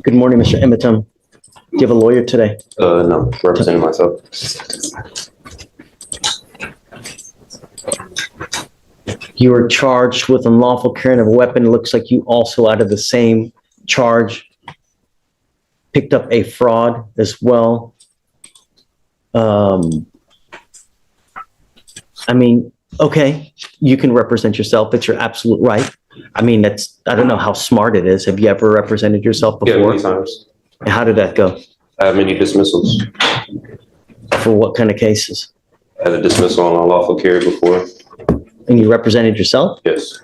Good morning, Mr. Emitum. Do you have a lawyer today? No, representing myself. You were charged with unlawful carrying of a weapon. It looks like you also, out of the same charge, picked up a fraud as well. I mean, okay, you can represent yourself. It's your absolute right. I mean, I don't know how smart it is. Have you ever represented yourself before? Yeah, many times. How did that go? I have many dismissals. For what kind of cases? I had a dismissal on unlawful carry before. And you represented yourself? Yes.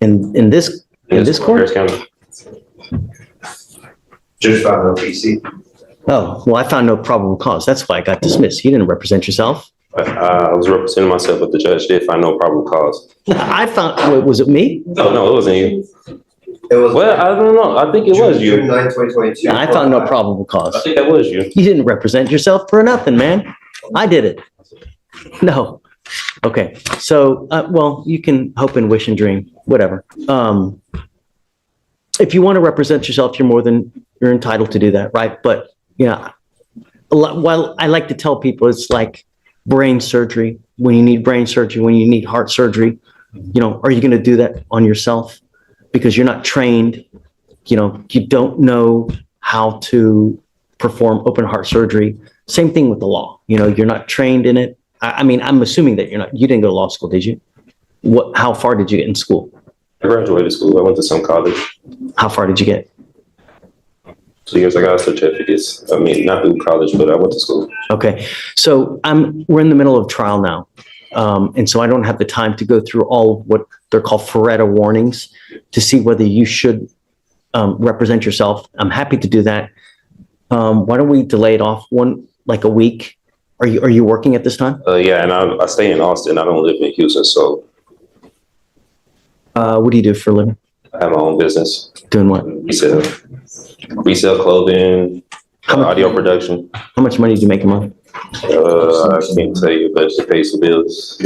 In this court? Harris County. Judge found no PC. Oh, well, I found no probable cause. That's why I got dismissed. You didn't represent yourself. I was representing myself, but the judge did find no probable cause. I found, was it me? No, it wasn't you. It was. Well, I don't know. I think it was June you. 9, 2022. I found no probable cause. I think that was you. You didn't represent yourself for nothing, man. I did it. No. Okay. So, well, you can hope and wish and dream, whatever. If you want to represent yourself, you're entitled to do that, right? But, you know, well, I like to tell people it's like brain surgery. When you need brain surgery, when you need heart surgery, you know, are you going to do that on yourself? Because you're not trained, you know, you don't know how to perform open heart surgery. Same thing with the law. You know, you're not trained in it. I mean, I'm assuming that you didn't go to law school, did you? How far did you get in school? I graduated school. I went to some college. How far did you get? 2 years I got certificates. I mean, not through college, but I went to school. Okay. So we're in the middle of trial now. And so I don't have the time to go through all of what they're called Faretta warnings to see whether you should represent yourself. I'm happy to do that. Why don't we delay it off like a week? Are you working at this time? Yeah, and I stay in Austin. I don't live in Houston, so. What do you do for a living? I have my own business. Doing what? Resell clothing, audio production. How much money do you make a month? I can't tell you, but it pays the bills.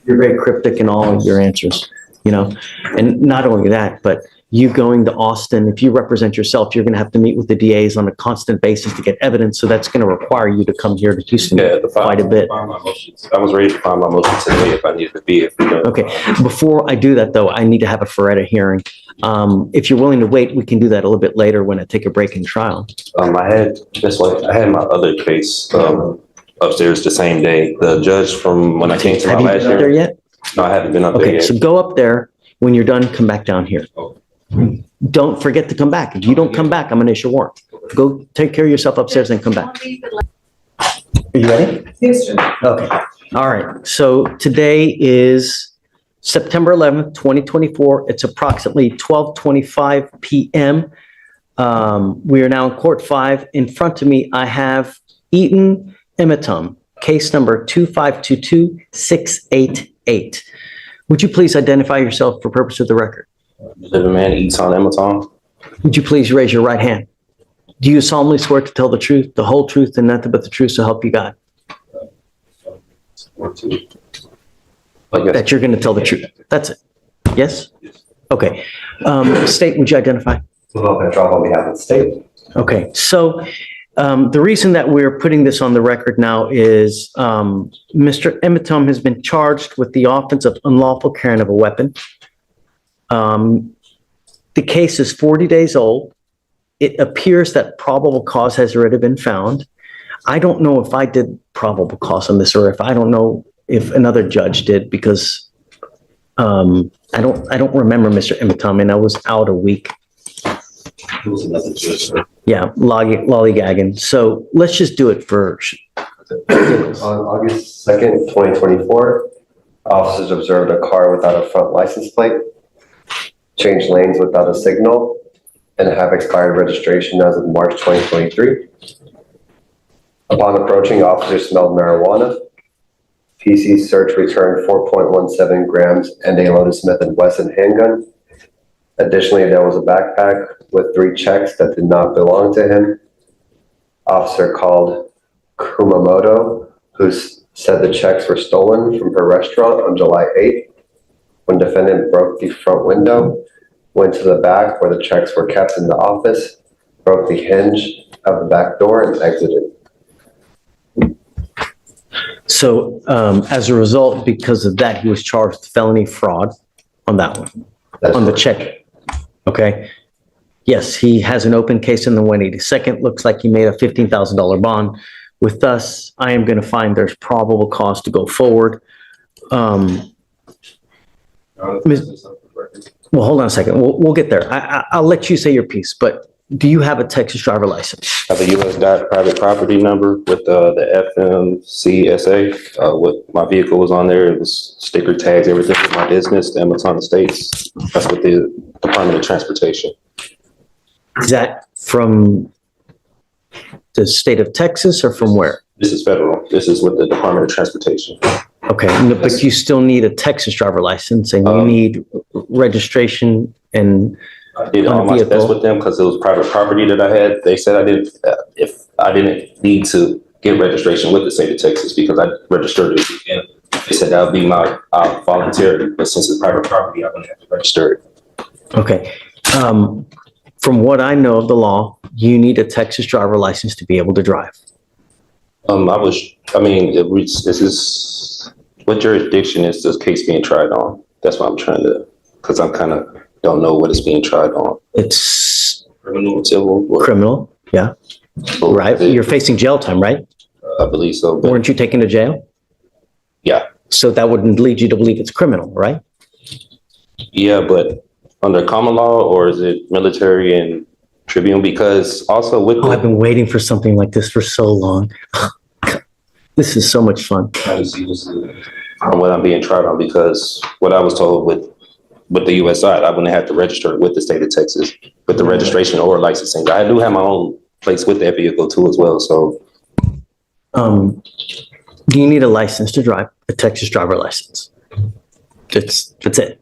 You're very cryptic in all of your answers, you know, and not only that, but you going to Austin, if you represent yourself, you're going to have to meet with the DAs on a constant basis to get evidence. So that's going to require you to come here to Houston quite a bit. I was ready to file my motion today if I needed to be. Okay. Before I do that, though, I need to have a Faretta hearing. If you're willing to wait, we can do that a little bit later when I take a break in trial. I had my other case upstairs the same day. The judge from when I came to my last year. Have you been up there yet? No, I haven't been up there Okay, yet. so go up there. When you're done, come back down here. Don't forget to come back. If you don't come back, I'm going to issue a warrant. Go take care of yourself upstairs and come back. Are you ready? Yes, Judge. Okay. All right. So today is September 11th, 2024. It's approximately 12:25 p.m. We are now in Court 5. In front of me, I have Eaton Emitum, case number 2522688. Would you please identify yourself for purpose of the record? The man eats on Amazon. Would you please raise your right hand? Do you solemnly swear to tell the truth, the whole truth, and nothing but the truth, so help you God? That you're going to tell the truth. That's it. Yes? Okay. State, would you identify? Petrov on behalf of the state. Okay. So the reason that we're putting this on the record now is Mr. Emitum has been charged with the offense of unlawful carrying of a weapon. The case is 40 days old. It appears that probable cause has already been found. I don't know if I did probable cause on this, or if I don't know if another judge did, because I don't remember Mr. Emitum, and I was out a week. It was another judge. Yeah, lollygagging. So let's just do it for. On August 2nd, 2024, officers observed a car without a front license plate, changed lanes without a signal, and have expired registration as of March 2023. Upon approaching, officers smelled marijuana. PC search returned 4.17 grams and a loaded Smith & Wesson handgun. Additionally, there was a backpack with 3 checks that did not belong to him. Officer called Kumamoto, who said the checks were stolen from her restaurant on July 8th when defendant broke the front window went to the back where the checks were kept in the office, broke the hinge of the back door and exited. So as a result, because of that, he was charged with felony fraud on that one, That's on the correct. check. Okay. Yes, he has an open case in the 182nd. Looks like he made a $15,000 bond. With us, I am going to find there's probable cause to go forward. Well, hold on a second. We'll get there. I'll let you say your piece, but do you have a Texas driver license? I have a U.S. private property number with the FMCSA. What my vehicle was on there, it was sticker tags, everything with my business, the Amazon States. That's with the Department of Transportation. Is that from the state of Texas or from where? This is federal. This is with the Department of Transportation. Okay, but you still need a Texas driver license and you need registration and I did on a all my vehicle. tests with them because it was private property that I had. They said I didn't, if I didn't need to get registration with the state of Texas because I registered it. And they said that would be my voluntary, but since it's private property, I wouldn't have to register it. Okay. From what I know of the law, you need a Texas driver license to be able to drive. This is, what jurisdiction is this case being tried on? That's what I'm trying to, because I'm kind of don't know what it's being tried on. It's Criminal, civil? Or- criminal, yeah, right? You're facing jail time, right? I believe so. But Weren't you taken to jail? yeah, So that wouldn't lead you to believe it's criminal, right? yeah, but under common law or is it military and tribune? Because also with Oh, I've been waiting for something like this for so long. This is so much fun. from what I'm being tried on, because what I was told with the US side, I wouldn't have to register it with the state of Texas with the registration or licensing. I do have my own place with that vehicle too as well. So Do you need a license to drive? A Texas driver license. That's it.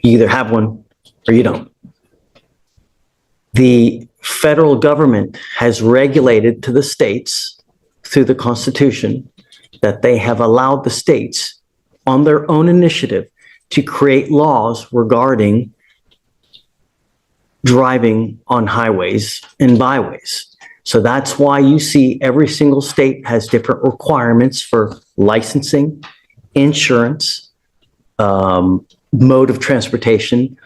You either have one or you don't. The federal government has regulated to the states through the Constitution that they have allowed the states on their own initiative to create laws regarding driving on highways and byways. So that's why you see every single state has different requirements for licensing, insurance, mode of transportation.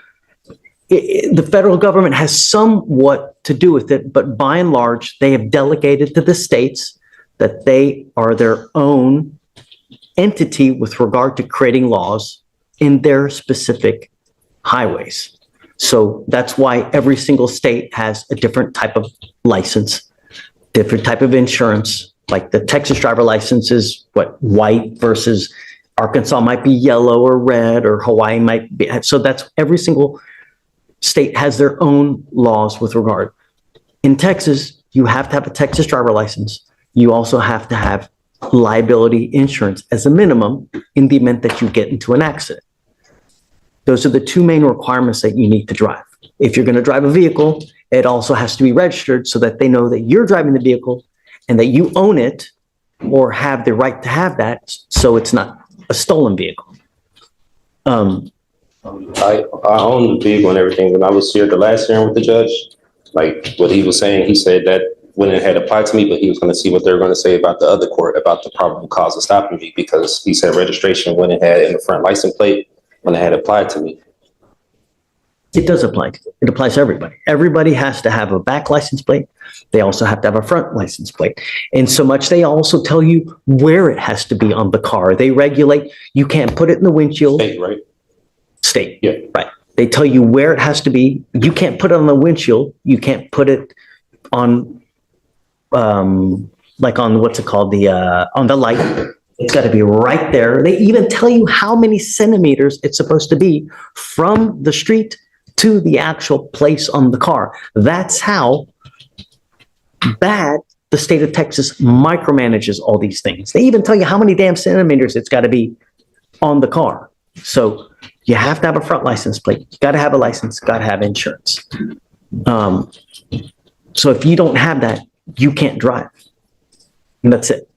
The federal government has somewhat to do with it, but by and large, they have delegated to the states that they are their own entity with regard to creating laws in their specific highways. So that's why every single state has a different type of license, different type of insurance. Like the Texas driver license is white versus Arkansas might be yellow or red, or Hawaii might be. So that's every single state has their own laws with regard. In Texas, you have to have a Texas driver license. You also have to have liability insurance as a minimum in the event that you get into an accident. Those are the two main requirements that you need to drive. If you're going to drive a vehicle, it also has to be registered so that they know that you're driving the vehicle and that you own it or have the right to have that, so it's not a stolen vehicle. I own the vehicle and everything. When I was here the last hearing with the judge, like what he was saying, he said that when it had applied to me, but he was going to see what they were going to say about the other court about the probable cause of stopping me, because he said registration when it had in the front license plate when it had applied to me. It does apply. It applies to everybody. Everybody has to have a back license plate. They also have to have a front license plate. And so much, they also tell you where it has to be on the car. They regulate, you can't put it in the windshield. State, right? State. Yeah. Right. They tell you where it has to be. You can't put it on the windshield. You can't put it on, like on, what's it called? On the light. It's got to be right there. They even tell you how many centimeters it's supposed to be from the street to the actual place on the car. That's how bad the state of Texas micromanages all these things. They even tell you how many damn centimeters it's got to be on the car. So you have to have a front license plate. You got to have a license, got to have insurance. So if you don't have that, you can't drive. And that's it.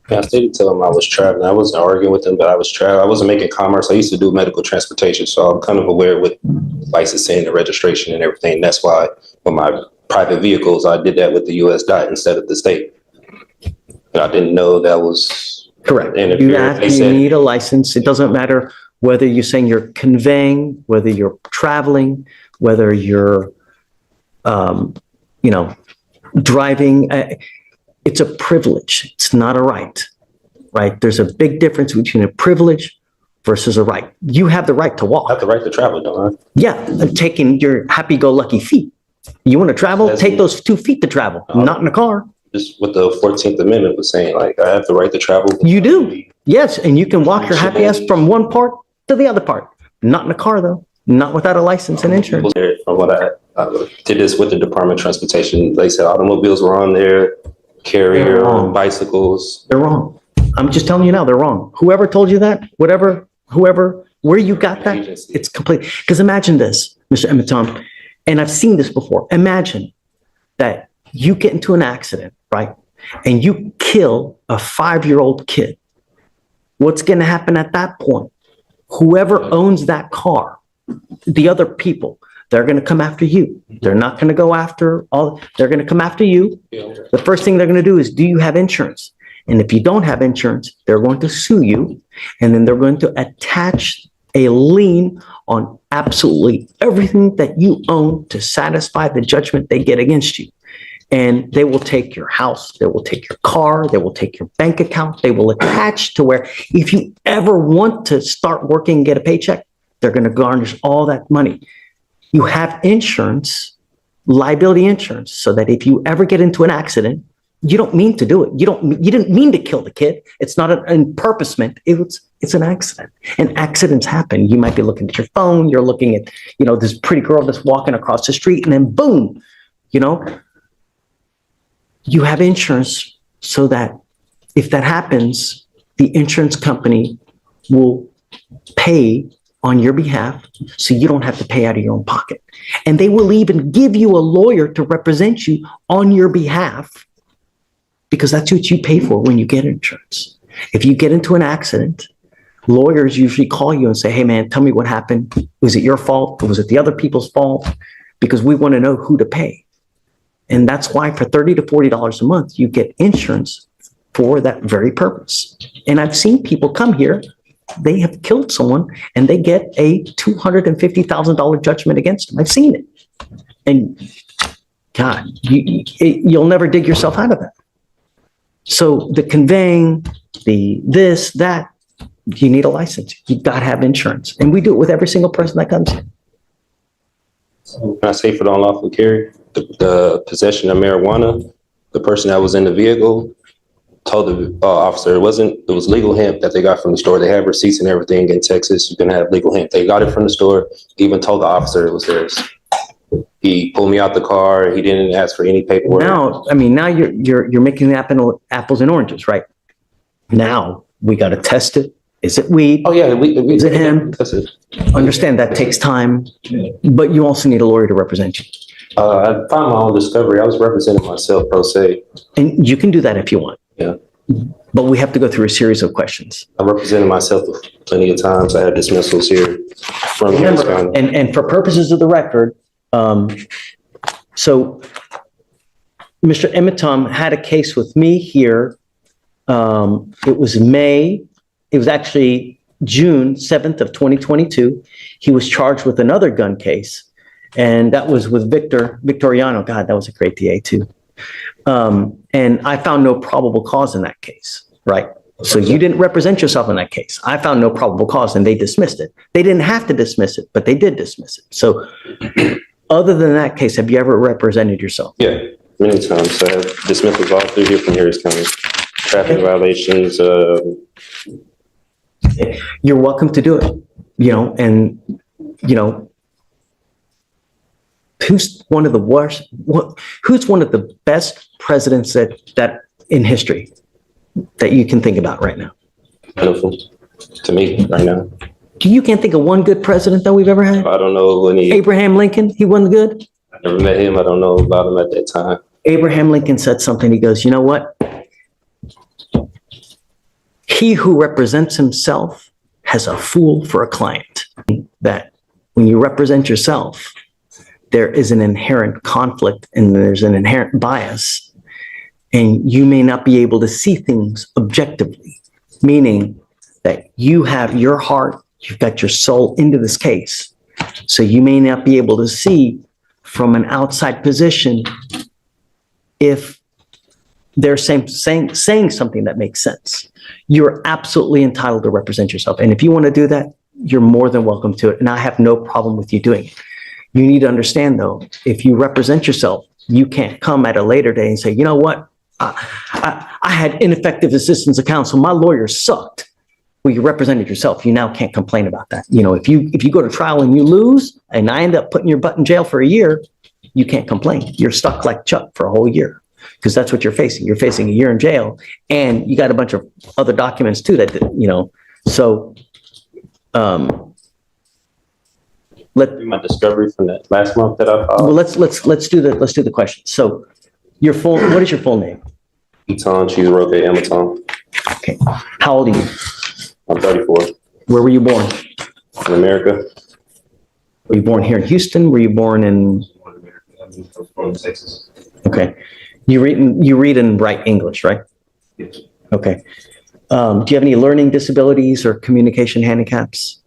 I did tell him I was traveling. I wasn't arguing with him, but I was traveling. I wasn't making commerce. I used to do medical transportation, so I'm kind of aware with licensing and registration and everything. That's why with my private vehicles, I did that with the US DOT instead of the state. And I didn't know that was Correct. interference. They You said, need a license. It doesn't matter whether you're saying you're conveying, whether you're traveling, whether you're, driving. It's a privilege. It's not a right, right? There's a big difference between a privilege versus a right. You have the right to I walk. have the right to travel, don't I? Yeah, and taking your happy-go-lucky feet. You want to travel, take those 2 feet to travel, not in a car. Just what the 14th Amendment was saying, like, I have the right to travel. You do. Yes, and you can walk your happy ass from one part to the other part. Not in a car, though. Not without a license and insurance. From what I did this with the Department of Transportation, they said automobiles were on there, carrier, bicycles. They're wrong. I'm just telling you now, they're wrong. Whoever told you that, whoever, where you got that, it's complete. Because imagine this, Mr. Emitom, and I've seen this before. Imagine that you get into an accident, right? And you kill a 5-year-old kid. What's going to happen at that point? Whoever owns that car, the other people, they're going to come after you. They're not going to go after they're going to come after you. The first thing they're going to do is, do you have insurance? And if you don't have insurance, they're going to sue you. And then they're going to attach a lien on absolutely everything that you own to satisfy the judgment they get against you. And they will take your house, they will take your car, they will take your bank account, they will attach to where if you ever want to start working and get a paycheck, they're going to garnish all that money. You have insurance, liability insurance, so that if you ever get into an accident, you don't mean to do it. You didn't mean to kill the kid. It's not an purposement. It's an accident. And accidents happen. You might be looking at your phone. You're looking at, this pretty girl that's walking across the street, and then boom, you have insurance so that if that happens, the insurance company will pay on your behalf, so you don't have to pay out of your own pocket. And they will even give you a lawyer to represent you on your behalf, because that's what you pay for when you get insurance. If you get into an accident, lawyers usually call you and say, hey man, tell me what happened. Was it your fault? Or was it the other people's fault? Because we want to know who to pay. And that's why for $30 to $40 a month, you get insurance for that very purpose. And I've seen people come here, they have killed someone, and they get a $250,000 judgment against them. I've seen it. And God, you'll never dig yourself out of that. So the conveying, this, that, you need a license. You've got to have insurance. And we do it with every single person that comes in. Can I say for the unlawful carry? The possession of marijuana, the person that was in the vehicle told the officer it was legal hemp that they got from the store. They have receipts and everything in Texas. You can have legal hemp. They got it from the store. Even told the officer it was theirs. He pulled me out the car. He didn't ask for any paperwork. Now you're making apples and oranges, right? Now we got to test it. Is it weed? Oh yeah, is it hemp? Understand that takes time, but you also need a lawyer to represent you. I found my own discovery. I was representing myself pro se. And you can do that if you want. Yeah. But we have to go through a series of questions. I represented myself plenty of times. I had dismissals here from Harris County. And for purposes of the record, so Mr. Emitom had a case with me here. It was actually June 7th of 2022. He was charged with another gun case. And that was with Victoriano. God, that was a great DA too. And I found no probable cause in that case, right? So you didn't represent yourself in that case. I found no probable cause and they dismissed it. They didn't have to dismiss it, but they did dismiss it. So other than that case, have you ever represented yourself? Yeah, many times. I have dismissals all through here from Harris County. Traffic violations. You're welcome to do it, who's one of the worst, who's one of the best presidents that in history that you can think about right now? Beautiful to me right now. You can't think of one good president that we've ever had? I don't know any. Abraham Lincoln, he wasn't good? I never met him. I don't know about him at that time. Abraham Lincoln said something. He goes, you know what? He who represents himself has a fool for a client. That when you represent yourself, there is an inherent conflict and there's an inherent bias, and you may not be able to see things objectively, meaning that you have your heart, you've got your soul into this case. So you may not be able to see from an outside position if they're saying something that makes sense. You're absolutely entitled to represent yourself. And if you want to do that, you're more than welcome to it. And I have no problem with you doing it. You need to understand, though, if you represent yourself, you can't come at a later day and say, you know what? I had ineffective assistance of counsel. My lawyer sucked. Well, you represented yourself. You now can't complain about that. You know, if you go to trial and you lose and I end up putting your butt in jail for a year, you can't complain. You're stuck like Chuck for a whole year because that's what you're facing. You're facing a year in jail and you got a bunch of other documents too that, you know, so My discovery from that last month that I well, filed. let's do the question. So what is your full name? Eton, Cheese Roque, Amaton. Okay. How old are you? I'm 34. Where were you born? In America. Were you born here in Houston? Were you born in? I was born in Texas. Okay. You read and write English, right? Yes. Okay. Do you have any learning disabilities or communication handicaps?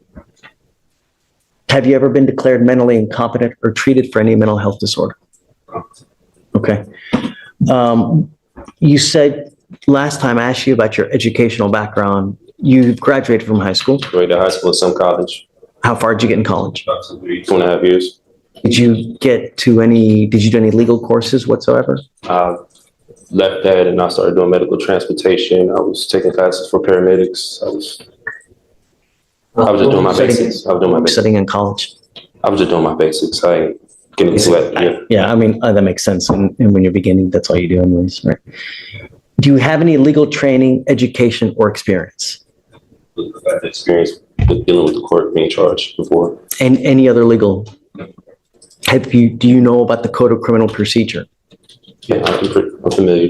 Have you ever been declared mentally incompetent or treated for any mental health disorder? Okay. You said last time I asked you about your educational background, you graduated from high school. Graduated high school, some college. How far did you get in college? About 2.5 years. Did you do any legal courses whatsoever? Left that and I started doing medical transportation. I was taking classes for paramedics. I was just doing my basics. Studying in college. I was just doing my basics. I ain't getting into it. Yeah, I mean, that makes sense. And when you're beginning, that's all you do anyways, right? Do you have any legal training, education, or experience? I've had experience with dealing with the court being charged before. And any other legal? Do you know about the Code of Criminal Procedure? Yeah, I'm familiar.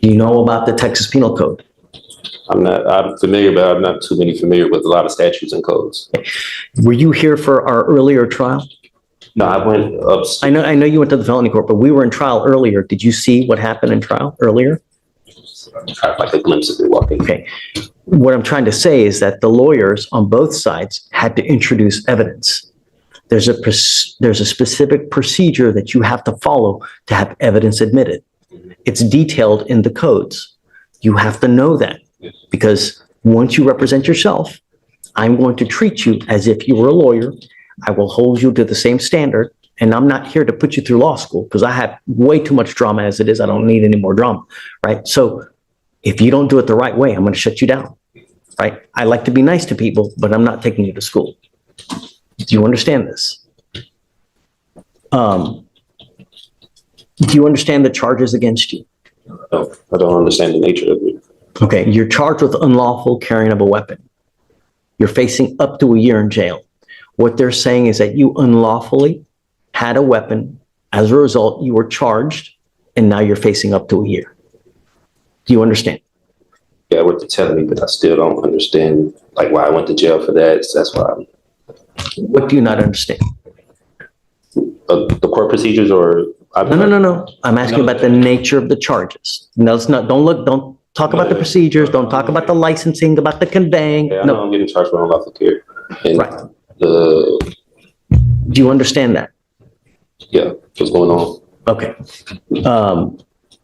Do you know about the Texas Penal Code? I'm familiar, but I'm not too familiar with a lot of statutes and codes. Were you here for our earlier trial? No, I went up. I know you went to the felony court, but we were in trial earlier. Did you see what happened in trial earlier? Like a glimpse of it walking. Okay. What I'm trying to say is that the lawyers on both sides had to introduce evidence. There's a specific procedure that you have to follow to have evidence admitted. It's detailed in the codes. You have to know that because once you represent yourself, I'm going to treat you as if you were a lawyer. I will hold you to the same standard. And I'm not here to put you through law school because I have way too much drama as it is. I don't need any more drama, right? So if you don't do it the right way, I'm going to shut you down, right? I like to be nice to people, but I'm not taking you to school. Do you understand this? Do you understand the charges against you? No, I don't understand the nature of it. Okay, you're charged with unlawful carrying of a weapon. You're facing up to a year in jail. What they're saying is that you unlawfully had a weapon. As a result, you were charged, and now you're facing up to a year. Do you understand? Yeah, what they're telling me, but I still don't understand like why I went to jail for that. So that's why. What do you not understand? The court procedures or No. I'm asking about the nature of the charges. No, it's not. Don't talk about the procedures. Don't talk about the licensing, about the conveying. Yeah, I know I'm getting charged for unlawful carry. And Right. Do you understand that? Yeah, what's going on? Okay.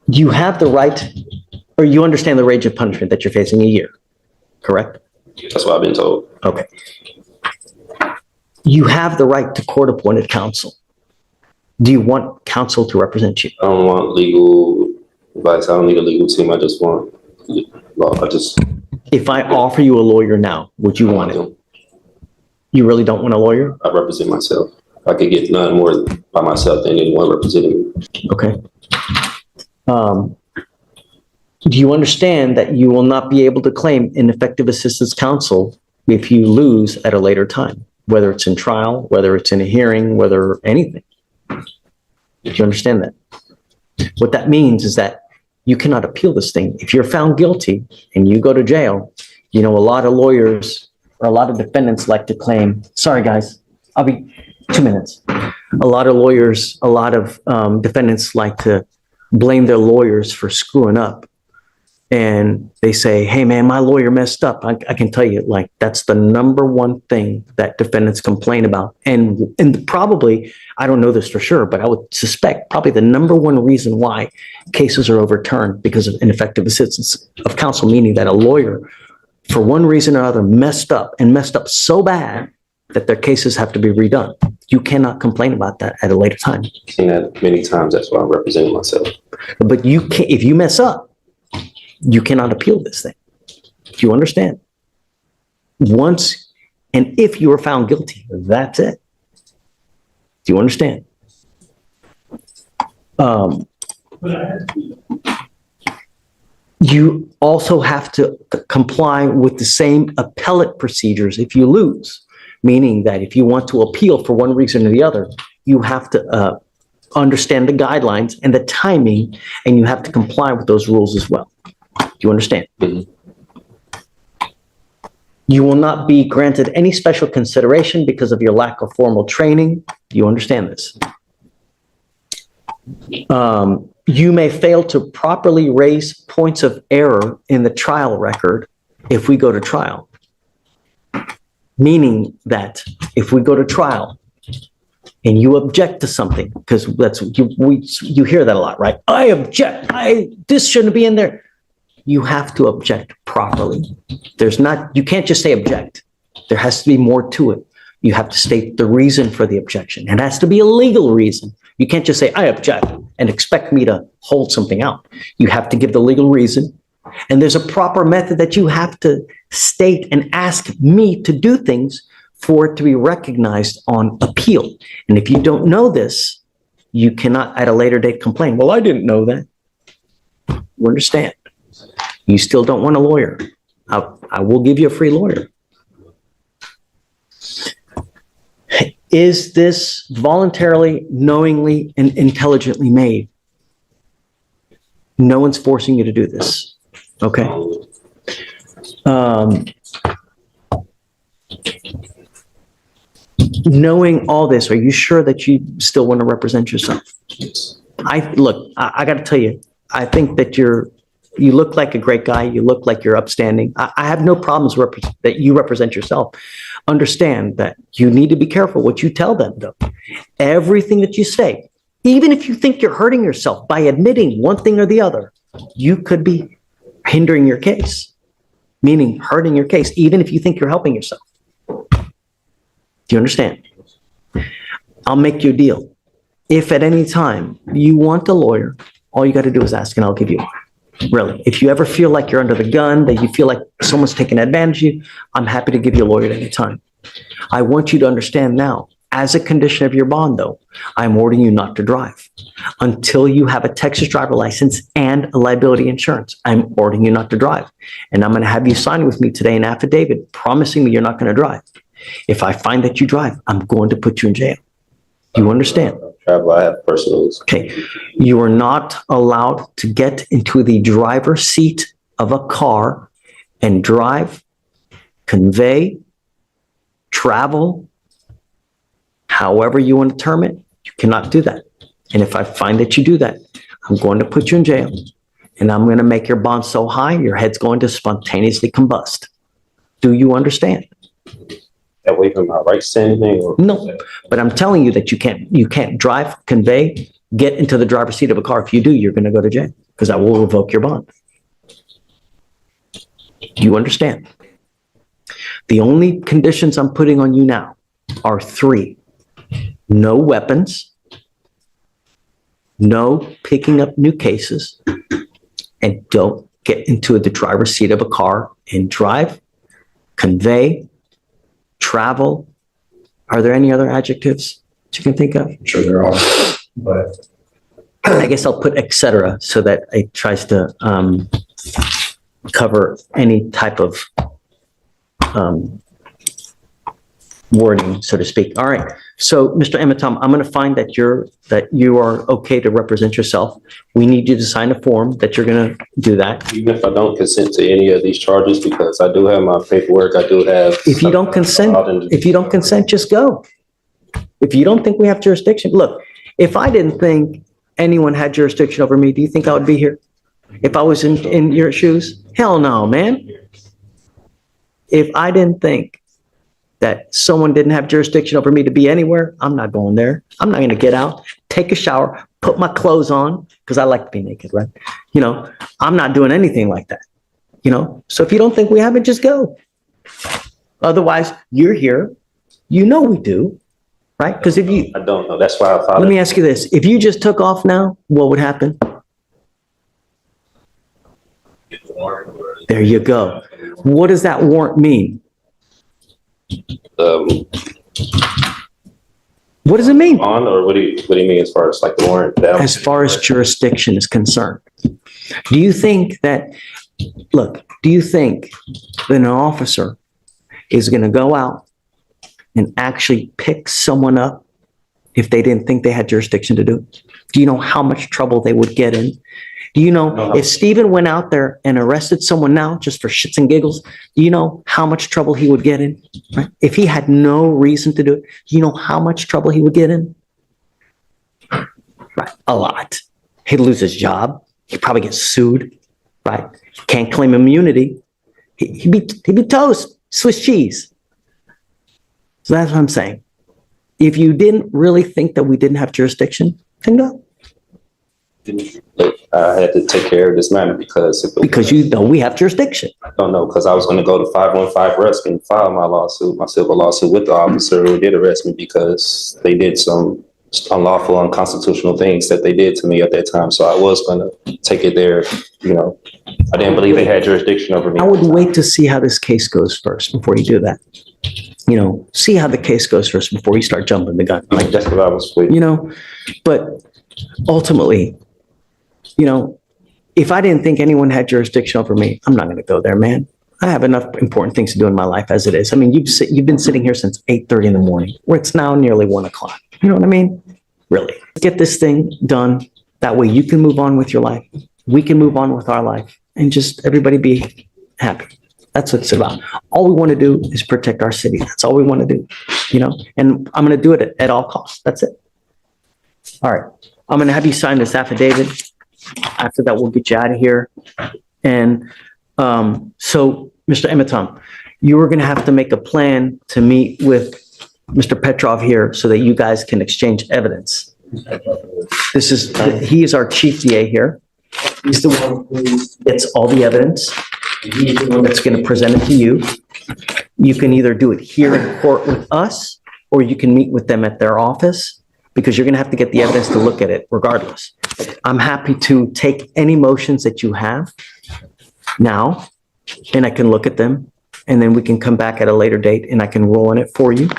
Do you have the right, or you understand the range of punishment that you're facing a year, correct? That's what I've been told. Okay. You have the right to court-appointed counsel. Do you want counsel to represent you? I don't want legal advice. I don't need a legal team. I just want law. If I offer you a lawyer now, would you want it? You really don't want a lawyer? I represent myself. I could get none more by myself than anyone representing me. Okay. Do you understand that you will not be able to claim ineffective assistance counsel if you lose at a later time, whether it's in trial, whether it's in a hearing, whether anything? Do you understand that? What that means is that you cannot appeal this thing. If you're found guilty and you go to jail, You know, a lot of lawyers or a lot of defendants like to claim, sorry, guys, I'll be 2 minutes. A lot of lawyers, a lot of defendants like to blame their lawyers for screwing up. And they say, hey, man, my lawyer messed up. I can tell you, like, that's the number one thing that defendants complain about. And probably, I don't know this for sure, but I would suspect probably the number one reason why cases are overturned because of ineffective assistance of counsel, meaning that a lawyer, for one reason or another, messed up so bad that their cases have to be redone. You cannot complain about that at a later time. I've seen that many times. That's why I'm representing myself. But you can't, if you mess up, you cannot appeal this thing. Do you understand? Once, and if you are found guilty, that's it. Do you understand? You also have to comply with the same appellate procedures if you lose, meaning that if you want to appeal for one reason or the other, you have to understand the guidelines and the timing, and you have to comply with those rules as well. Do you understand? You will not be granted any special consideration because of your lack of formal training. Do you understand this? You may fail to properly raise points of error in the trial record if we go to trial. Meaning that if we go to trial and you object to something, because you hear that a lot, right? I object. This shouldn't be in there. You have to object properly. You can't just say object. There has to be more to it. You have to state the reason for the objection. It has to be a legal reason. You can't just say, I object, and expect me to hold something out. You have to give the legal reason. And there's a proper method that you have to state and ask me to do things for it to be recognized on appeal. And if you don't know this, you cannot at a later date complain. Well, I didn't know that. You understand? You still don't want a lawyer. I will give you a free lawyer. Is this voluntarily, knowingly, and intelligently made? No one's forcing you to do this. Okay. Knowing all this, are you sure that you still want to represent yourself? I got to tell you, I think that you look like a great guy. You look like you're upstanding. I have no problems that you represent yourself. Understand that you need to be careful what you tell them, though. Everything that you say, even if you think you're hurting yourself by admitting one thing or the other, you could be hindering your case, meaning hurting your case, even if you think you're helping yourself. Do you understand? I'll make you a deal. If at any time you want a lawyer, all you got to do is ask and I'll give you one. Really. If you ever feel like you're under the gun, that you feel like someone's taking advantage of you, I'm happy to give you a lawyer at any time. I want you to understand now, as a condition of your bond, though, I'm ordering you not to drive until you have a Texas driver license and a liability insurance. I'm ordering you not to drive. And I'm going to have you sign with me today an affidavit promising me you're not going to drive. If I find that you drive, I'm going to put you in jail. Do you understand? Travel, I have personals. Okay. You are not allowed to get into the driver's seat of a car and drive, convey, travel, however you want to term it. You cannot do that. And if I find that you do that, I'm going to put you in jail and I'm going to make your bond so high, your head's going to spontaneously combust. Do you understand? That way from my rights to anything? Or no, but I'm telling you that you can't drive, convey, get into the driver's seat of a car. If you do, you're going to go to jail because I will revoke your bond. Do you understand? The only conditions I'm putting on you now are 3. No weapons, no picking up new cases, and don't get into the driver's seat of a car and drive, convey, travel. Are there any other adjectives that you can think of? I'm sure there are, but I guess I'll put et cetera so that it tries to cover any type of wording, so to speak. All right. So, Mr. Ematom, I'm going to find that you are okay to represent yourself. We need you to sign a form that you're going to do that. Even if I don't consent to any of these charges, because I do have my paperwork, I do have. If you don't consent, just go. If you don't think we have jurisdiction, look, if I didn't think anyone had jurisdiction over me, do you think I would be here? If I was in your shoes? Hell no, man. If I didn't think that someone didn't have jurisdiction over me to be anywhere, I'm not going there. I'm not going to get out, take a shower, put my clothes on, because I like to be naked, right? You know, I'm not doing anything like that, you know? So if you don't think we have it, just go. Otherwise, you're here. You know we do, right? Because if you... I don't know. That's why I thought... Let me ask you this. If you just took off now, what would happen? There you go. What does that warrant mean? What does it mean? On, or what do you mean as far as like the warrant? As far as jurisdiction is concerned, do you think that an officer is going to go out and actually pick someone up if they didn't think they had jurisdiction to do it? Do you know how much trouble they would get in? Do you know if Stephen went out there and arrested someone now just for shits and giggles, do you know how much trouble he would get in? Right? If he had no reason to do it, do you know how much trouble he would get in? Right, a lot. He'd lose his job. He'd probably get sued. Right? Can't claim immunity. He'd be toast, Swiss cheese. So that's what I'm saying. If you didn't really think that we didn't have jurisdiction, then go. I had to take care of this matter because you know we have jurisdiction. I don't know, because I was going to go to 515 Rusk and file my civil lawsuit with the officer who did arrest me because they did some unlawful, unconstitutional things that they did to me at that time. So I was going to take it there. You know, I didn't believe they had jurisdiction over me. I would wait to see how this case goes first before you do that. You know, see how the case goes first before you start jumping the gun. Like that's what I was waiting. You know, but ultimately, you know, if I didn't think anyone had jurisdiction over me, I'm not going to go there, man. I have enough important things to do in my life as it is. I mean, you've been sitting here since 8:30 in the morning, where it's now nearly 1 o'clock. You know what I mean? Really. Get this thing done. That way you can move on with your life. We can move on with our life and just everybody be happy. That's what it's about. All we want to do is protect our city. That's all we want to do, you know, and I'm going to do it at all costs. That's it. All right. I'm going to have you sign this affidavit. After that, we'll get you out of here. And so, Mr. Ematom, you were going to have to make a plan to meet with Mr. Petrov here so that you guys can exchange evidence. He is our chief DA here. He's the one who gets all the evidence. He's the one that's going to present it to you. You can either do it here in court with us, or you can meet with them at their office, because you're going to have to get the evidence to look at it regardless. I'm happy to take any motions that you have now, and I can look at them, and then we can come back at a later date and I can roll on it for you.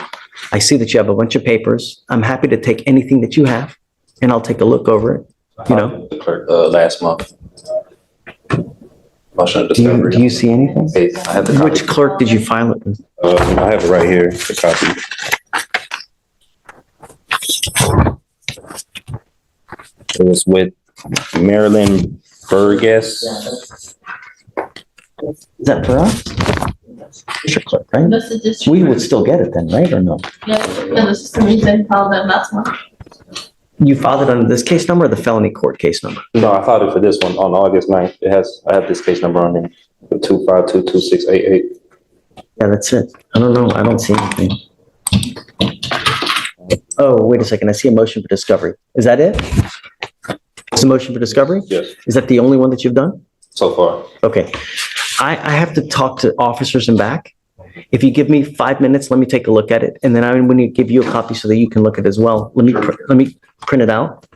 I see that you have a bunch of papers. I'm happy to take anything that you have, and I'll take a look over it. You know, the clerk last month. Motion of discovery. Do you see anything? Hey, I have the copy. Which clerk did you file it with? I have it right here, the copy. It was with Marilyn Burgess. Is that for us? District clerk, right? That's the district. We would still get it then, right, or no? Yeah, and the system reason filed them last month. You filed it under this case number or the felony court case number? No, I filed it for this one on August 9th. I have this case number on there, 2522688. Yeah, that's it. I don't know. I don't see anything. Oh, wait a second. I see a motion for discovery. Is that it? It's a motion for discovery? Yes, Is that the only one that you've done? so far. Okay. I have to talk to officers and back. If you give me 5 minutes, let me take a look at it. And then I'm going to give you a copy so that you can look at it as well. Let me print it out.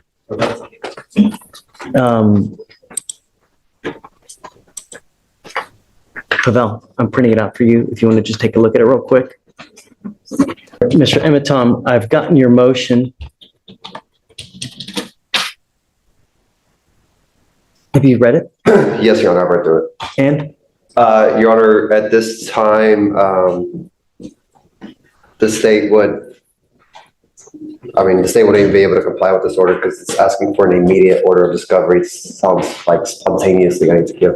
Pavel, I'm printing it out for you if you want to just take a look at it real quick. Mr. Ematom, I've gotten your motion. Have you read it? Yes, Your Honor, I've read through it. And? Your Honor, at this time, the state would I mean, the state wouldn't even be able to comply with this order because it's asking for an immediate order of discovery. It sounds like spontaneously I need to give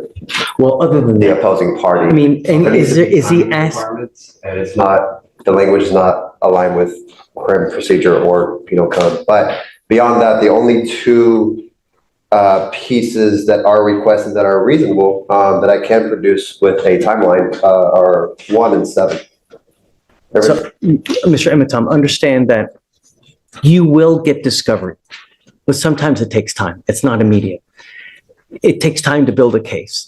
Well, other than the that, opposing party. I mean, and is he asked? Requirements, and it's not, the language is not aligned with current procedure or penal code. But beyond that, the only two pieces that are requested that are reasonable, that I can produce with a timeline, are 1 and 7. So, Mr. Emitom, understand that you will get discovery, but sometimes it takes time. It's not immediate. It takes time to build a case,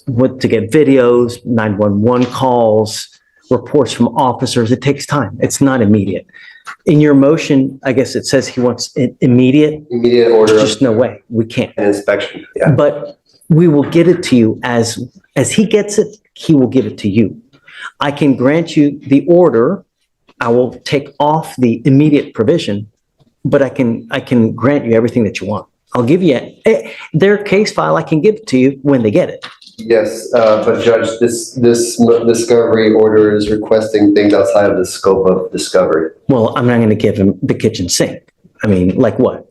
to get videos, 911 calls, reports from officers. It takes time. It's not immediate. In your motion, I guess it says he wants it immediate. Immediate order Just no way. We can't. and inspection, yeah. But we will get it to you as he gets it, he will give it to you. I can grant you the order. I will take off the immediate provision, but I can grant you everything that you want. I'll give you their case file. I can give it to you when they get it. Yes, but Judge, this discovery order is requesting things outside of the scope of discovery, Well, I'm not going to give him the kitchen sink. I mean, like what?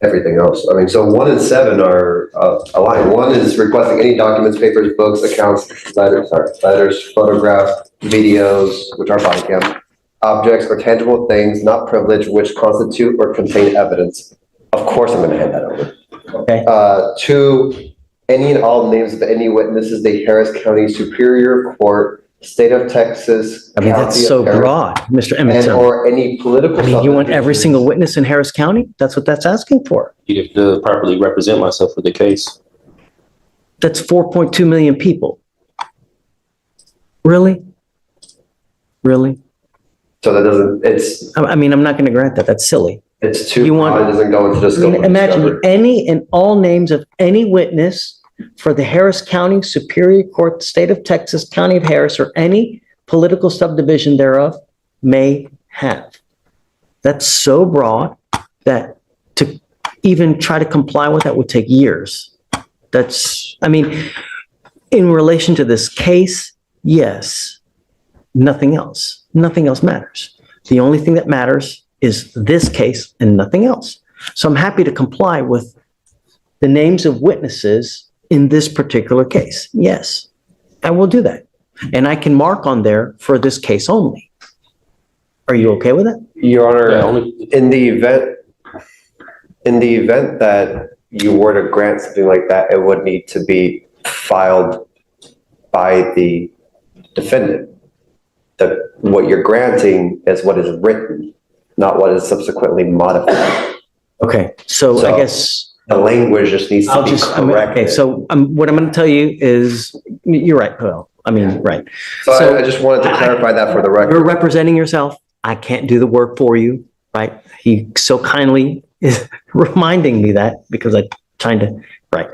everything else. I mean, so 1 and 7 are aligned. 1 is requesting any documents, papers, books, accounts, letters, photographs, videos, which are body cam, objects or tangible things not privileged which constitute or contain evidence. Of course, I'm going to hand that over. Okay. 2, any and all names of any witnesses, the Harris County Superior Court, State of Texas. I mean, that's County of so Harris, broad, Mr. And Emmett. or any political. I mean, you want every subdivisions. single witness in Harris County? That's what that's asking for. You have to properly represent myself for the case. That's 4.2 million people. Really? Really? So that doesn't, I mean, I'm not going to grant that. That's silly. it's too You want- broad, it doesn't go into the I scope mean, of imagine discovery. any and all names of any witness for the Harris County Superior Court, State of Texas, County of Harris, or any political subdivision thereof may have. That's so broad that to even try to comply with that would take years. I mean, in relation to this case, yes, nothing else. Nothing else matters. The only thing that matters is this case and nothing else. So I'm happy to comply with the names of witnesses in this particular case. Yes, I will do that. And I can mark on there for this case only. Are you okay with that? Your Honor, Yeah, only, in the event that you were to grant something like that, it would need to be filed by the defendant. What you're granting is what is written, not what is subsequently modified. Okay, so I So- guess The language just needs to I'll be just, okay, corrected. so what I'm going to tell you is, you're right, Paul. I mean, right. So I just wanted to clarify that for the You're record. representing yourself. I can't do the work for you, right? He so kindly is reminding me that because I'm trying to, right.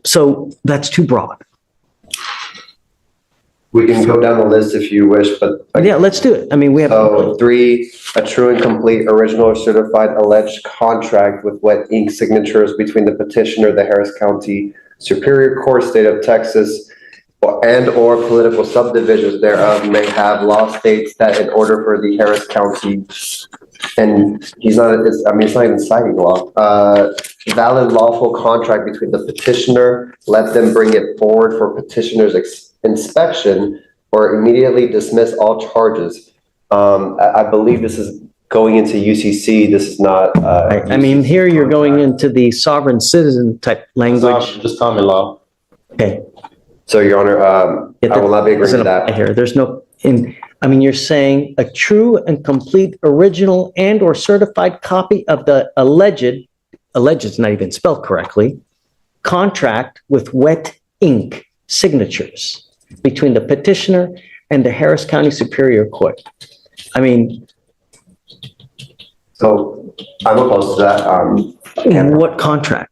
So that's too broad. We can go down the list if you wish, but Yeah, let's do it. I mean, we have. so 3, a true and complete original or certified alleged contract with wet ink signatures between the petitioner, the Harris County Superior Court, State of Texas, and/or political subdivisions thereof may have law states that in order for the Harris County, and he's not, I mean, it's not even citing law, valid lawful contract between the petitioner, let them bring it forward for petitioner's inspection or immediately dismiss all charges. I believe this is going into UCC. This is not. Right. I mean, here you're going into the sovereign citizen type language. just common law. Okay. So, Your Honor, I will not be agreeing Doesn't to apply that. here. There's no, I mean, you're saying a true and complete original and or certified copy of the alleged is not even spelled correctly, contract with wet ink signatures between the petitioner and the Harris County Superior Court. I mean, So I'm opposed to that. what contract?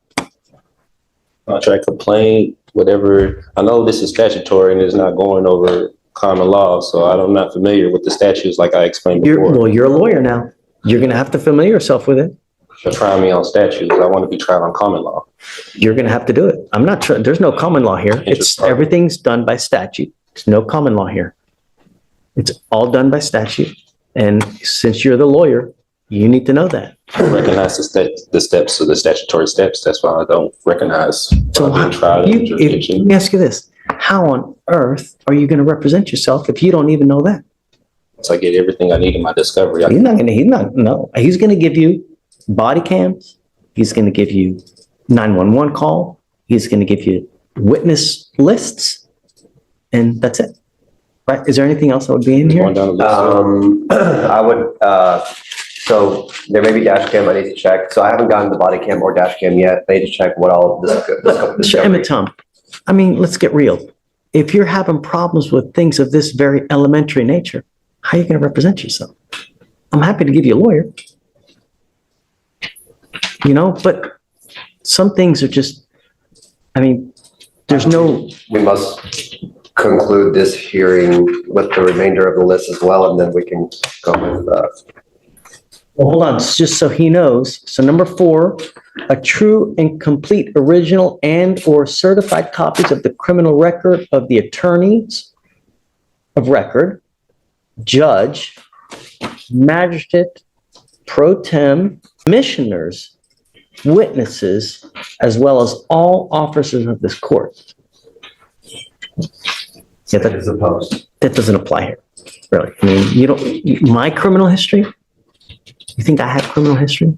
Contract complaint, whatever. I know this is statutory and it's not going over common law, so I'm not familiar with the statutes like I explained before. Well, you're a lawyer now. You're going to have to familiar yourself with it. You're trying me on statutes. I want to be tried on common law. You're going to have to do it. I'm not sure. There's no common law here. It's, everything's done by statute. There's no common law here. It's all done by statute. And since you're the lawyer, You need to know that. I recognize the steps of the statutory steps. That's why I don't recognize So being tried in let jurisdiction. me ask you this. How on earth are you going to represent yourself if you don't even know that? Once I get everything I need in my discovery, He's going to give you body cams. He's going to give you 911 call. He's going to give you witness lists. And that's it. Right? Is there anything else that would be in here? going down the list. I would, so there may be dash cam I need to check. So I haven't gotten the body cam or dash cam yet. I need to check what all this. Mr. Emmett Tom, I mean, let's get real. If you're having problems with things of this very elementary nature, how are you going to represent yourself? I'm happy to give you a lawyer. You know, but some things are just, I mean, there's no, We must conclude this hearing with the remainder of the list as well, and then we can go with, well, hold on, just so he knows. So number 4, a true and complete original and or certified copies of the criminal record of the attorneys of record, judge, magistrate, pro tem, commissioners, witnesses, as well as all officers of this court. Yeah, that is opposed. that doesn't apply here, really. I mean, my criminal history, you think I have criminal history?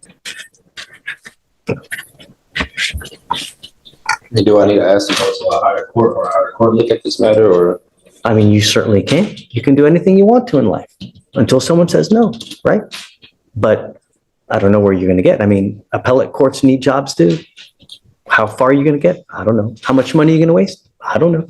Do I need to ask you also a higher court or a higher court look at this matter, or? I mean, you certainly can. You can do anything you want to in life until someone says no, right? But I don't know where you're going to get. I mean, appellate courts need jobs too. How far are you going to get? I don't know. How much money are you going to waste? I don't know.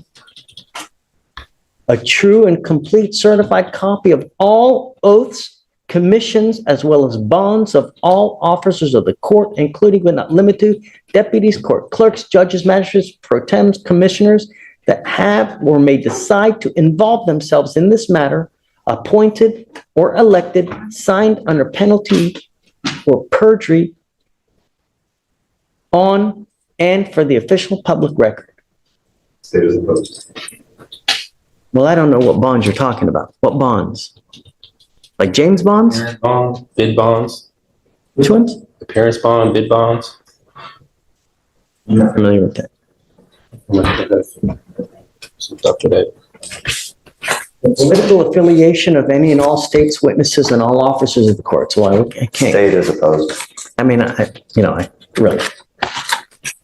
A true and complete certified copy of all oaths, commissions, as well as bonds of all officers of the court, including but not limited to deputies, court clerks, judges, magistrates, pro tems, commissioners that have or may decide to involve themselves in this matter, appointed or elected, signed under penalty or perjury on and for the official public record. State is opposed. Well, I don't know what bonds you're talking about. What bonds? Like James bonds? Appearance bonds, bid bonds, Which ones? appearance bond, bid bonds. I'm not familiar with that. Some stuff to that. Political affiliation of any and all states, witnesses, and all officers of the court. So I can't. State is opposed. I mean, I really.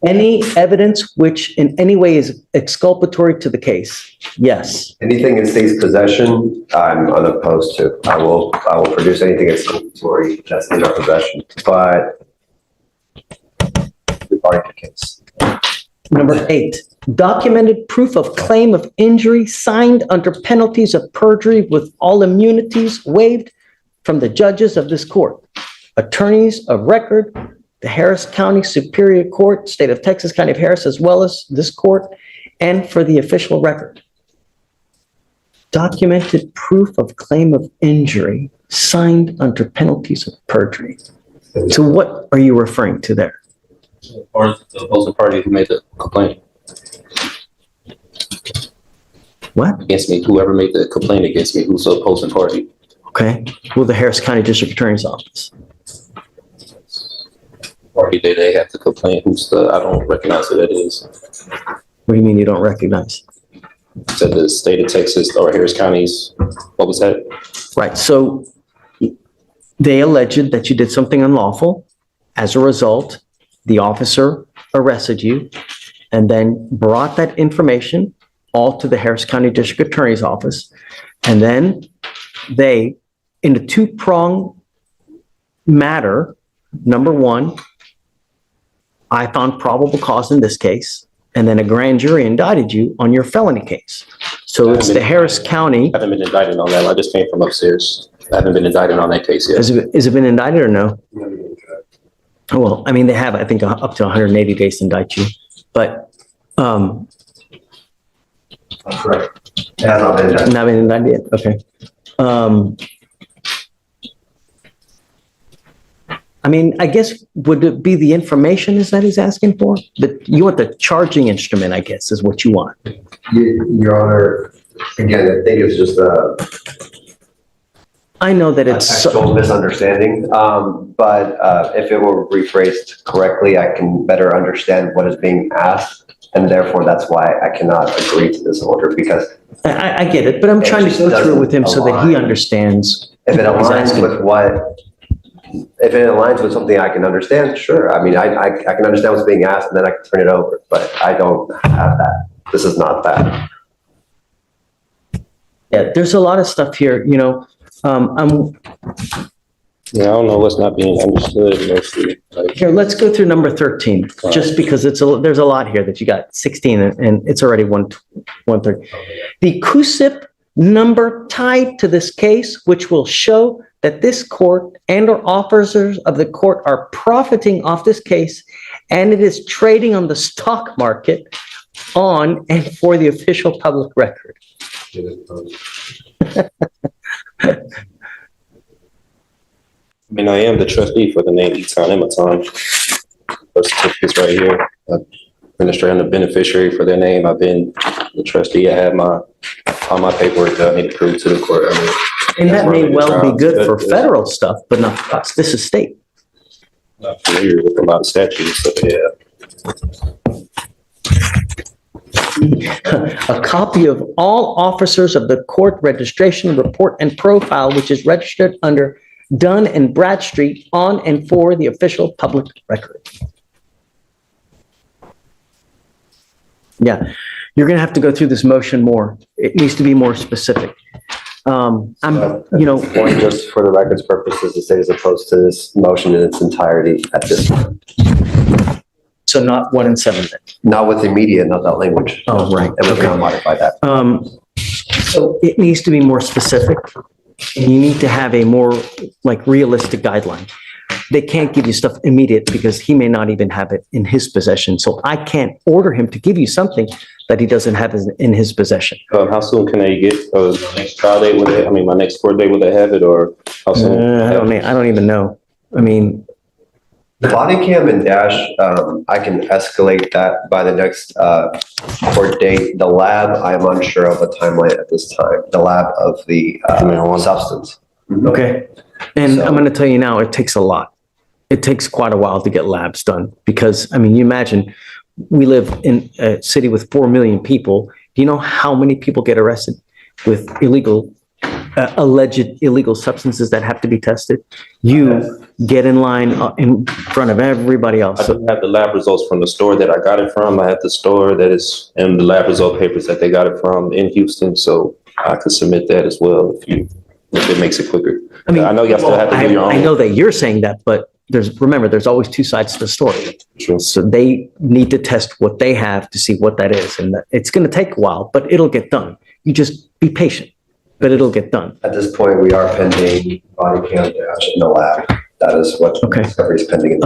Any evidence which in any way is exculpatory to the case? Yes. Anything in state's possession, I'm unopposed to. I will produce anything exculpatory that's in our possession, but regarding the case. Number 8, documented proof of claim of injury signed under penalties of perjury with all immunities waived from the judges of this court, attorneys of record, the Harris County Superior Court, State of Texas, County of Harris, as well as this court, and for the official record. Documented proof of claim of injury signed under penalties of perjury. So what are you referring to there? Or the opposing party who made the complaint What? against me, whoever made the complaint against me, who's the opposing party. Okay. Well, the Harris County District Attorney's Office. Party that they have to complain, I don't recognize who that is. What do you mean you don't recognize? Said the state of Texas or Harris County's, what was that? Right. So they alleged that you did something unlawful. As a result, the officer arrested you and then brought that information all to the Harris County District Attorney's Office. And then they, in a two-pronged matter, number 1, I found probable cause in this case, and then a grand jury indicted you on your felony case. So it's the Harris County. I haven't been indicted on that. I just came from upstairs. I haven't been indicted on that case yet. Has it been indicted or no? Well, I mean, they have, I think, up to 180 days to indict you, but Correct. It has not been done. not been indicted yet. Okay. I mean, I guess, would it be the information is that he's asking for? You want the charging instrument, I guess, is what you want. Your Honor, again, I think it's just I know that it's, Actual misunderstanding, but if it were rephrased correctly, I can better understand what is being asked. And therefore, that's why I cannot agree to this order, because I get it, but I'm trying to go through it with him so that he understands. if it what he's aligns asking. with if it aligns with something I can understand, sure. I mean, I can understand what's being asked and then I can turn it over, but I don't have that. This is not that. Yeah, there's a lot of stuff here, you know, I'm, Yeah, I don't know what's not being understood mostly. Like, here, let's go through number 13, just because there's a lot here that you got 16 and it's already 130. The CUSIP number tied to this case, which will show that this court and or officers of the court are profiting off this case and it is trading on the stock market on and for the official public record. I mean, I am the trustee for the name Eton Ematon. Birth certificate's right here. Administrator and the beneficiary for their name. I've been the trustee. I have all my paperwork that I need to prove to the court. I mean, And that that's may where I'm well at. be good for federal stuff, but not for us. This is state. Not familiar with a lot of statutes, so yeah. A copy of all officers of the court registration report and profile, which is registered under Dunn and Bradstreet on and for the official public record. Yeah, you're going to have to go through this motion more. It needs to be more specific. I'm, you know, Point just for the record's purposes, to say as opposed to this motion in its entirety at this time. so not 1 and 7 then. Not with immediate, not that language. Oh, right. And we cannot modify that. So it needs to be more specific. And you need to have a more like realistic guideline. They can't give you stuff immediate because he may not even have it in his possession. So I can't order him to give you something that he doesn't have in his possession. How soon can they get my next trial date? My next court date, will they have it, or how soon? I don't even know. I mean, The body cam and dash, I can escalate that by the next court date. The lab, I'm unsure of a timeline at this time. The lab of the substance. okay. And So- I'm going to tell you now, it takes a lot. It takes quite a while to get labs done because, I mean, you imagine we live in a city with 4 million people. Do you know how many people get arrested with alleged illegal substances that have to be tested? You get in line in front of everybody else. I do have the lab results from the store that I got it from. I have the store that is in the lab result papers that they got it from in Houston, so I could submit that as well if it makes it quicker. I mean, I know y'all still have to do your I own. know that you're saying that, but remember, there's always two sides to the story. True. So they need to test what they have to see what that is. And it's going to take a while, but it'll get done. You just be patient, but it'll get done. At this point, we are pending body cam dash in the lab. That is what Okay. discovery is pending.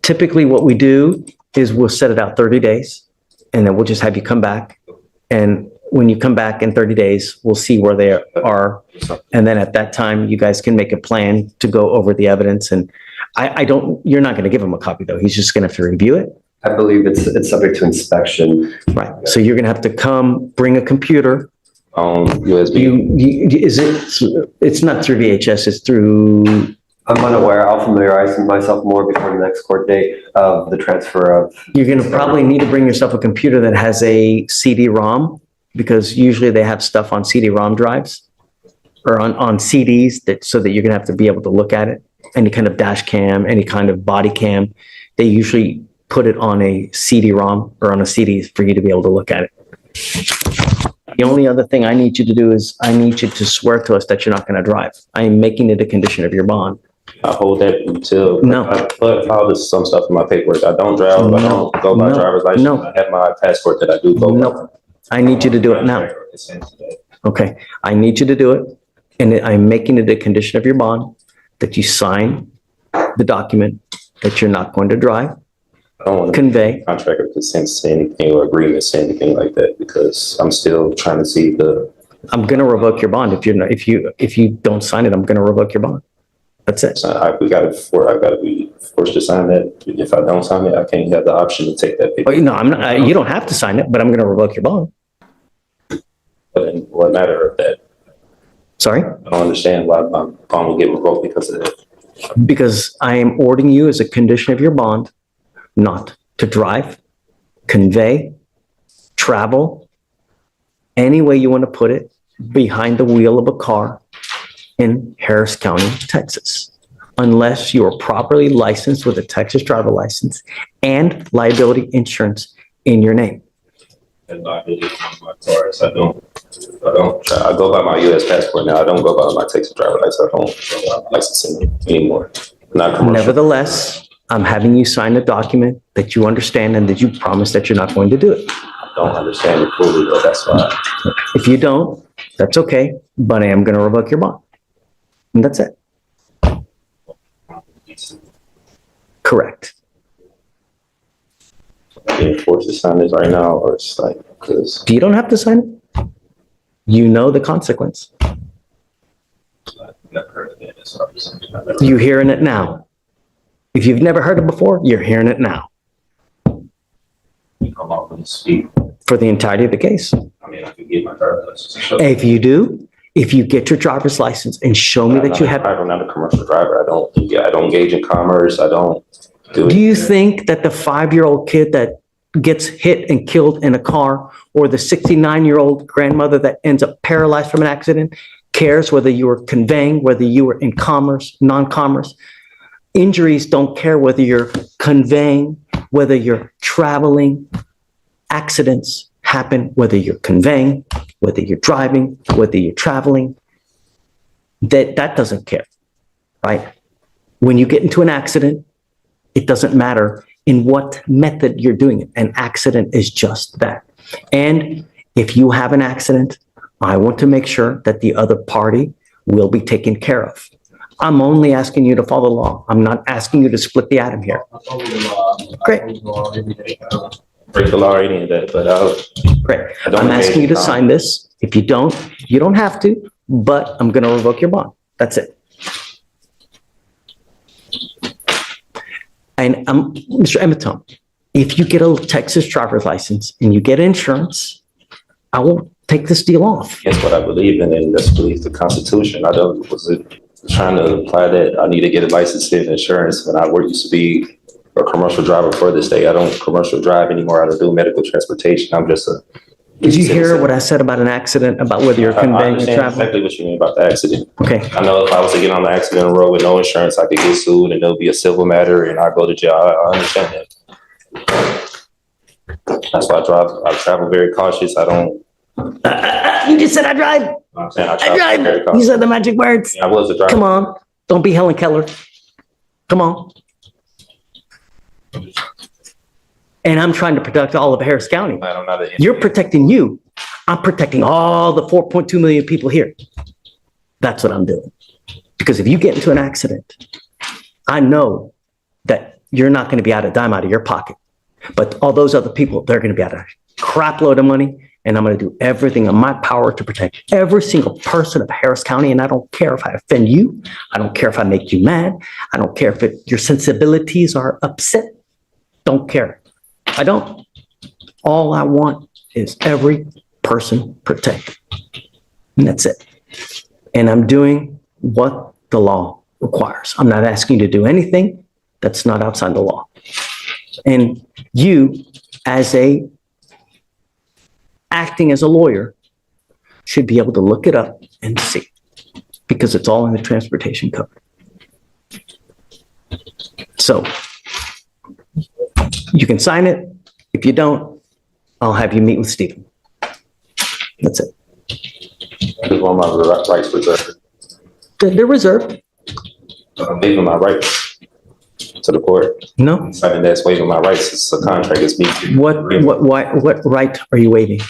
Typically what we do is we'll set it out 30 days and then we'll just have you come back. And when you come back in 30 days, we'll see where they are. And then at that time, you guys can make a plan to go over the evidence. And you're not going to give him a copy though. He's just going to have to review it. I believe it's subject to inspection. Right. So you're going to have to come, bring a computer. USB. It's not through VHS, it's through, I'm unaware. I'll familiarize myself more before the next court date of the transfer of. you're going to probably need to bring yourself a computer that has a CD-ROM because usually they have stuff on CD-ROM drives or on CDs so that you're going to have to be able to look at it. Any kind of dash cam, any kind of body cam, they usually put it on a CD-ROM or on a CD for you to be able to look at it. The only other thing I need you to do is I need you to swear to us that you're not going to drive. I am making it a condition of your bond. I hold that until. No. I filed some stuff in my paperwork. I don't drive. I don't go by No. driver's license. No. I have my passport that I do go by. No, I need you to do it now. Okay, I need you to do it. And I'm making it a condition of your bond that you sign the document that you're not going to drive, I don't want to convey. contract or consent to say anything or agreement, say anything like that, because I'm still trying to see I'm going to revoke your bond. If you don't sign it, I'm going to revoke your bond. That's it. I gotta be forced to sign that. If I don't sign it, I can't have the option to take that Oh, paper. no, I'm not, you don't have to sign it, but I'm going to revoke your bond. But in what matter of that? Sorry? I don't understand why my bond will get revoked because of that. Because I am ordering you as a condition of your bond not to drive, convey, travel, any way you want to put it, behind the wheel of a car in Harris County, Texas, unless you are properly licensed with a Texas driver license and liability insurance in your name. And liability on my cars, I go by my US passport now. I don't go by my Texas driver license. I don't go by my licensing anymore. Not commercial. Nevertheless, I'm having you sign a document that you understand and that you promise that you're not going to do it. I don't understand it fully, but that's why. If you don't, that's okay, but I am going to revoke your bond. And that's it. Correct. Being forced to sign this right now, or it's like, because You don't have to sign it. You know the consequence. I've never heard of it. So You're hearing it now. If you've never heard it before, you're hearing it now you come off and speak. for the entirety of the case. I mean, I could get my driver's license. to show- If you do, if you get your driver's license and show me that you have, I'm not a commercial driver. I don't engage in commerce. I don't do it. do you think that the 5-year-old kid that gets hit and killed in a car, or the 69-year-old grandmother that ends up paralyzed from an accident, cares whether you were conveying, whether you were in commerce, non-commerce? Injuries don't care whether you're conveying, whether you're traveling. Accidents happen whether you're conveying, whether you're driving, whether you're traveling. That doesn't care, right? When you get into an accident, it doesn't matter in what method you're doing it. An accident is just that. And if you have an accident, I want to make sure that the other party will be taken care of. I'm only asking you to follow the law. I'm not asking you to split the atom here. Great. Break the law or any of that, but Great. I don't I'm engage asking you in to sign this. If you don't have to, but I'm going to revoke your bond. That's it. And Mr. Emeton, if you get a Texas driver's license and you get insurance, I will take this deal off. That's what I believe in, and that's believe the Constitution. I don't trying to imply that I need to get a license and insurance when I used to be a commercial driver for this day. I don't commercial drive anymore. I don't do medical transportation. I'm just a. Did you hear what I said about an accident, about whether you're I conveying or understand traveling? exactly what you mean about the accident. Okay. I know if I was to get on the accident road with no insurance, I could get sued and there'll be a civil matter and I go to jail. I understand that. That's why I travel very cautious. I don't. You just said I drive. I'm saying I I travel very drive. You cautious. said the magic words. I was a driver. Come on. Don't be Helen Keller. Come on. And I'm trying to protect all of Harris County. I'm not an You're protecting you. I'm protecting all the 4.2 million people here. That's what I'm doing. Because if you get into an accident, I know that you're not going to be out a dime out of your pocket. But all those other people, they're going to be out a crap load of money. And I'm going to do everything in my power to protect every single person of Harris County. And I don't care if I offend you. I don't care if I make you mad. I don't care if your sensibilities are upset. Don't care. I don't. All I want is every person protected. And that's it. And I'm doing what the law requires. I'm not asking you to do anything that's not outside the law. And you, acting as a lawyer, should be able to look it up and see, because it's all in the transportation code. So you can sign it. If you don't, I'll have you meet with Stephen. That's it. I just want my rights reserved. They're reserved. I'm waiving my rights to the court. No. Signing that's waiving my rights. It's a contract. It's me. What right are you waiving?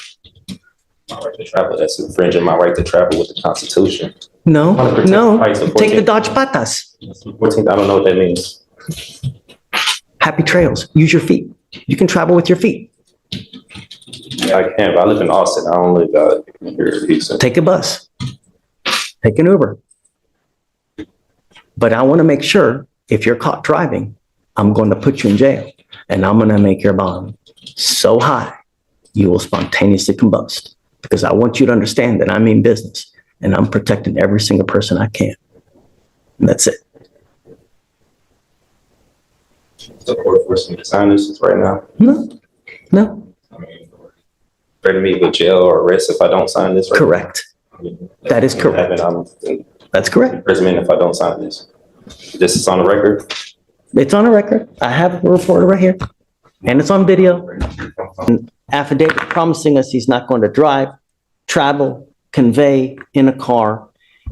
My right to travel. That's infringing my right to travel with the Constitution. No, no. Rights of Take the 14th. Dodge Patas. 14th, I don't know what that means. Happy trails. Use your feet. You can travel with your feet. I can, but I live in Austin. I don't live out here in Houston. Take a bus. Take an Uber. But I want to make sure if you're caught driving, I'm going to put you in jail and I'm going to make your bond so high you will spontaneously combust, because I want you to understand that I mean business. and I'm protecting every single person I can. And that's it. The court forcing me to sign this right now. No, I mean, threaten me with jail or arrest if I don't sign this. Right now. correct. I mean, That is correct. and I'm in That's correct. imprisonment if I don't sign this. This is on the record. It's on a record. I have a reporter right here, and it's on video. An affidavit promising us he's not going to drive, travel, convey in a car.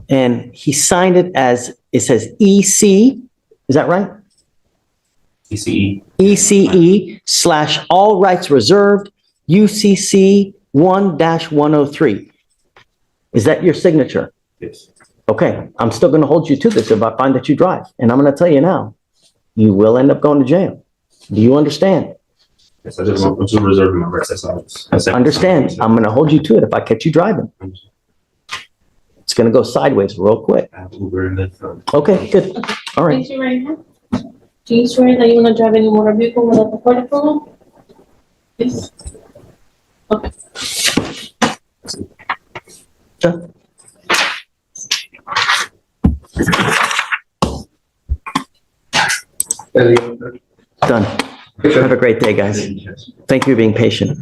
And he signed it as, it says EC, is that right? ECE. ECE / all rights reserved, UCC 1-103. Is that your signature? Yes. Okay, I'm still going to hold you to this if I find that you drive. And I'm going to tell you now, you will end up going to jail. Do you understand? Yes, I'm just reserving my rights. That's all. Understand, I'm going to hold you to it if I catch you driving. It's going to go sideways real quick. I have Uber and Lyft. Okay, good. All right. Raise your right hand. Do you swear that you will not drive any motor vehicle without the court approval? Yes. Okay. Sure. Done. Have a great day, guys. Thank you for being patient.